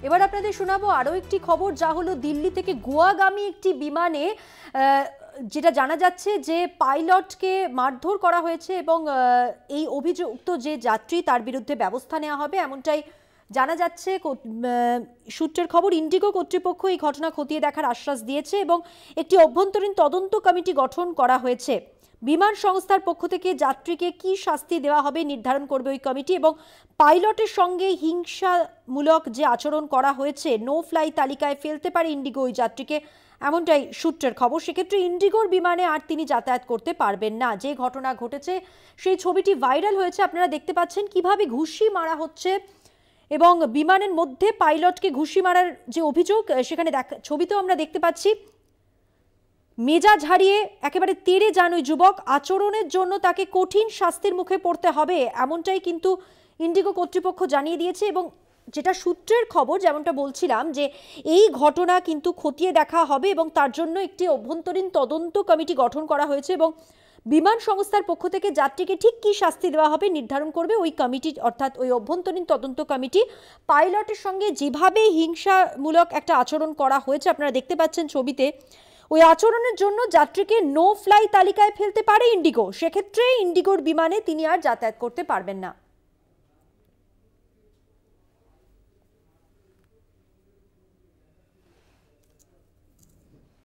এবার আপনাদের শোনাবো আরও একটি খবর, যা হলো দিল্লি থেকে গোয়াগামী একটি বিমানে যেটা জানা যাচ্ছে যে পাইলটকে মারধর করা হয়েছে এবং এই অভিযুক্ত যে যাত্রী তার বিরুদ্ধে ব্যবস্থা নেওয়া হবে এমনটাই জানা যাচ্ছে। সূত্রের খবর, ইন্ডিগো কর্তৃপক্ষ এই ঘটনা খতিয়ে দেখার আশ্বাস দিয়েছে এবং একটি অভ্যন্তরীণ তদন্ত কমিটি গঠন করা হয়েছে। বিমান সংস্থার পক্ষ থেকে যাত্রীকে কি শাস্তি দেওয়া হবে নির্ধারণ করবে ওই কমিটি এবং পাইলটের সঙ্গে হিংসামূলক যে আচরণ করা হয়েছে নো ফ্লাই তালিকায় ফেলতে পারে ইন্ডিগো ওই যাত্রীকে, এমনটাই সূত্রের খবর। সেক্ষেত্রে ইন্ডিগোর বিমানে আর তিনি যাতায়াত করতে পারবেন না। যে ঘটনা ঘটেছে সেই ছবিটি ভাইরাল হয়েছে, আপনারা দেখতে পাচ্ছেন কিভাবে ঘুষি মারা হচ্ছে এবং বিমানের মধ্যে পাইলটকে ঘুষি মারার যে অভিযোগ সেখানে ছবিতেও আমরা দেখতে পাচ্ছি। মেজাজ হারিয়ে একেবারে তেড়ে যান ওই যুবক, আচরণের জন্য তাকে কঠিন শাস্তির মুখে পড়তে হবে এমনটাই কিন্তু ইন্ডিগো কর্তৃপক্ষ জানিয়ে দিয়েছে। এবং যেটা সূত্রের খবর, যেমনটা বলছিলাম যে এই ঘটনা কিন্তু খতিয়ে দেখা হবে এবং তার জন্য একটি অভ্যন্তরীণ তদন্ত কমিটি গঠন করা হয়েছে এবং বিমান সংস্থার পক্ষ থেকে যাত্রীকে ঠিক কী শাস্তি দেওয়া হবে নির্ধারণ করবে ওই কমিটি, অর্থাৎ ওই অভ্যন্তরীণ তদন্ত কমিটি। পাইলটের সঙ্গে যেভাবে হিংসামূলক একটা আচরণ করা হয়েছে আপনারা দেখতে পাচ্ছেন ছবিতে, ওই আচরণের জন্য যাত্রীকে নো ফ্লাই তালিকায় ফেলতে পারে ইন্ডিগো। সেক্ষেত্রে ইন্ডিগোর বিমানে তিনি আর যাতায়াত করতে পারবেন না।